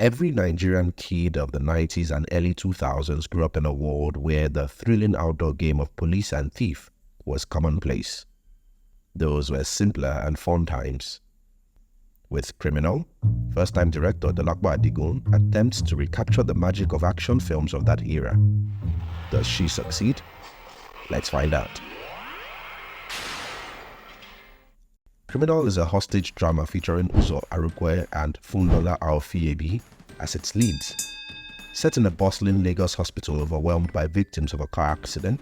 Every Nigerian kid of the 90s and early 2000s grew up in a world where the thrilling outdoor game of police and thief was commonplace. Those were simpler and fun times. With Criminal, first-time director Dolapo Adigun attempts to recapture the magic of action films of that era. Does she succeed? Let's find out. Criminal is a hostage drama featuring Uzor, Arukwe and Funlola Aofiyebi as its leads. Set in a bustling Lagos hospital overwhelmed by victims of a car accident,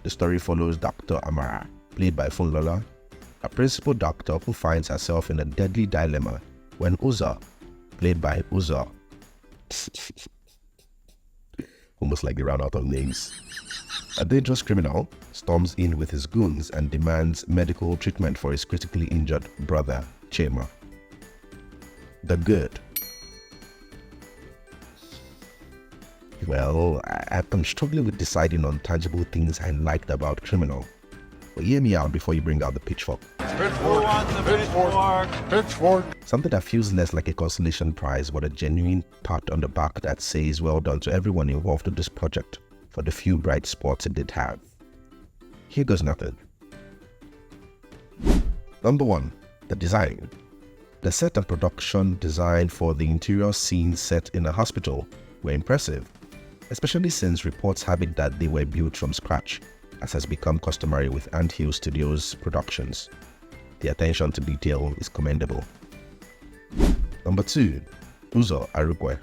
the story follows Dr. Amara, played by Funlola, a principal doctor who finds herself in a deadly dilemma when Uzor, played by Uzor, almost like they ran out of names, a dangerous criminal, storms in with his goons and demands medical treatment for his critically injured brother, Chema. The good. Well, I'm struggling with deciding on tangible things I liked about Criminal. But hear me out before you bring out the pitchfork. Pitchfork. Something that feels less like a consolation prize, but a genuine pat on the back that says well done to everyone involved in this project for the few bright spots it did have. Here goes nothing. Number 1. The design. The set and production design for the interior scenes set in a hospital were impressive, especially since reports have it that they were built from scratch, as has become customary with Anthill Studios productions. The attention to detail is commendable. Number 2. Uzor, Arukwe.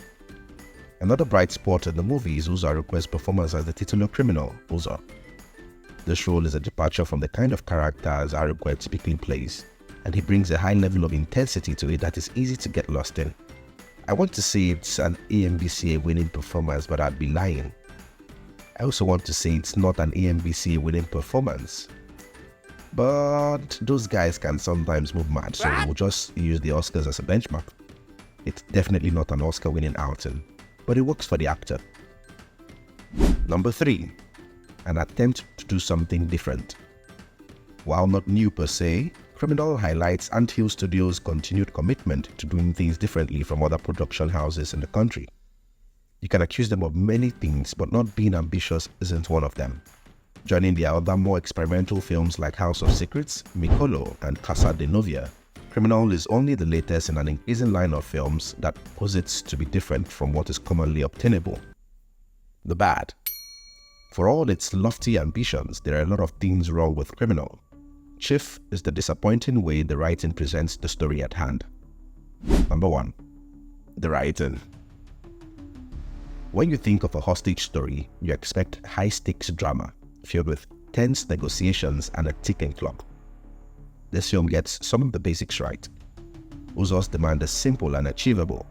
Another bright spot in the movie is Uzor Arukwe's performance as the titular criminal, Uzor. This role is a departure from the kind of characters Arukwe typically plays, and he brings a high level of intensity to it that is easy to get lost in. I want to say it's an AMVCA winning performance, but I'd be lying. I also want to say it's not an AMVCA winning performance. But those guys can sometimes move mad, so we'll just use the Oscars as a benchmark. It's definitely not an Oscar winning outing, but it works for the actor. Number 3. An attempt to do something different. While not new per se, Criminal highlights Anthill Studios' continued commitment to doing things differently from other production houses in the country. You can accuse them of many things, but not being ambitious isn't one of them. Joining their other more experimental films like House of Secrets, Mikolo, and Casa de Novia, Criminal is only the latest in an increasing line of films that posits to be different from what is commonly obtainable. The bad. For all its lofty ambitions, there are a lot of things wrong with Criminal. Chief is the disappointing way the writing presents the story at hand. Number 1. The writing. When you think of a hostage story, you expect high-stakes drama filled with tense negotiations and a ticking clock. This film gets some of the basics right. Uzor's demand is simple and achievable.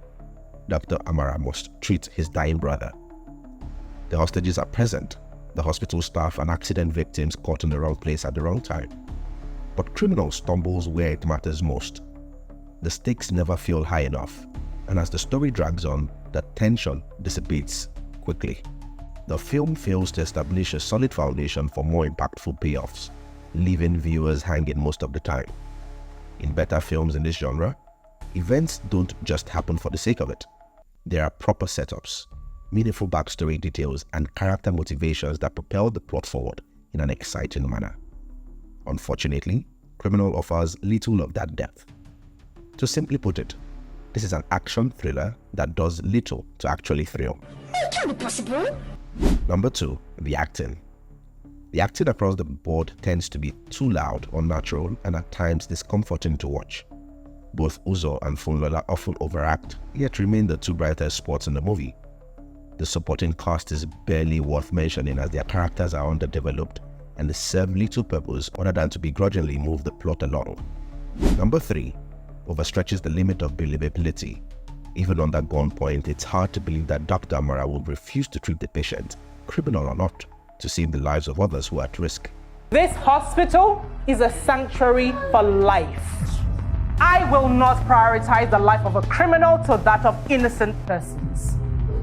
Dr. Amara must treat his dying brother. The hostages are present, the hospital staff and accident victims caught in the wrong place at the wrong time. But Criminal stumbles where it matters most. The stakes never feel high enough, and as the story drags on, the tension dissipates quickly. The film fails to establish a solid foundation for more impactful payoffs, leaving viewers hanging most of the time. In better films in this genre, events don't just happen for the sake of it. There are proper setups, meaningful backstory details, and character motivations that propel the plot forward in an exciting manner. Unfortunately, Criminal offers little of that depth. To simply put it, this is an action thriller that does little to actually thrill. It can't be possible. Number 2, the acting. The acting across the board tends to be too loud, unnatural, and at times discomforting to watch. Both Uzor and Funlola often overact, yet remain the two brightest spots in the movie. The supporting cast is barely worth mentioning as their characters are underdeveloped and serve little purpose other than to begrudgingly move the plot along. Number 3, overstretches the limit of believability. Even on that gunpoint, it's hard to believe that Dr. Amara would refuse to treat the patient, criminal or not, to save the lives of others who are at risk. This hospital is a sanctuary for life. I will not prioritize the life of a criminal to that of innocent persons.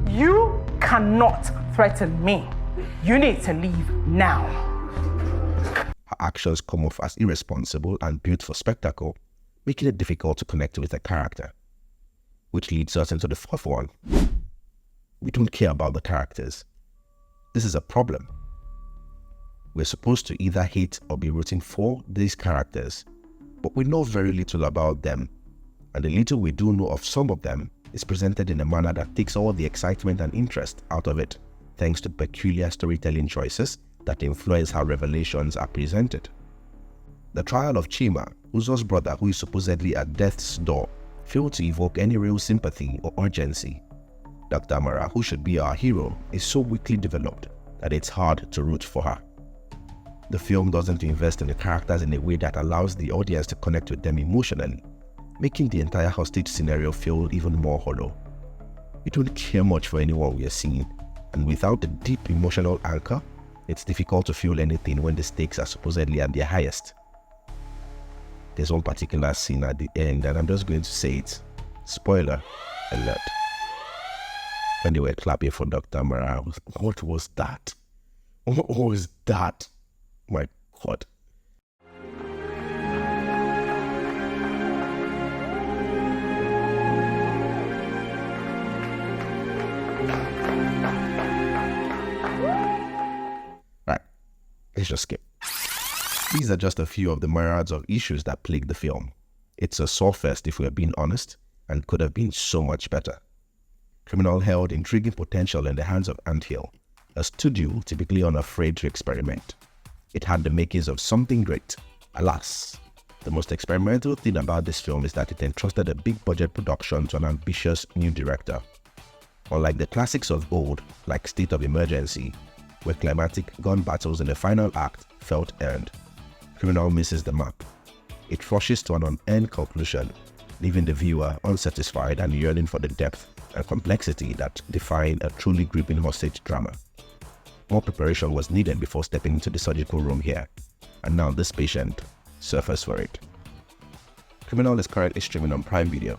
You cannot threaten me. You need to leave now. Her actions come off as irresponsible and built for spectacle, making it difficult to connect with the character. which leads us into the fourth one. We don't care about the characters. This is a problem. We're supposed to either hate or be rooting for these characters, but we know very little about them, and the little we do know of some of them is presented in a manner that takes all the excitement and interest out of it, thanks to peculiar storytelling choices that influence how revelations are presented. The trial of Chima, Uzor's brother who is supposedly at death's door, failed to evoke any real sympathy or urgency. Dr. Amara, who should be our hero, is so weakly developed that it's hard to root for her. The film doesn't invest in the characters in a way that allows the audience to connect with them emotionally, making the entire hostage scenario feel even more hollow. We don't care much for anyone we are seeing, and without the deep emotional anchor, it's difficult to feel anything when the stakes are supposedly at their highest. There's one particular scene at the end, and I'm just going to say it. Spoiler alert. When they were clapping for Dr. Amara, what was that? What was that? My God. Right, let's just skip. These are just a few of the myriads of issues that plague the film. It's a sawfest if we're being honest, and could have been so much better. Criminal held intriguing potential in the hands of Anthill, a studio typically unafraid to experiment. It had the makings of something great. Alas, the most experimental thing about this film is that it entrusted a big-budget production to an ambitious new director. Unlike the classics of old, like State of Emergency, where climatic gun battles in the final act felt earned, Criminal misses the mark. It rushes to an unearned conclusion, leaving the viewer unsatisfied and yearning for the depth and complexity that define a truly gripping hostage drama. More preparation was needed before stepping into the surgical room here, and now this patient suffers for it. Criminal is currently streaming on Prime Video.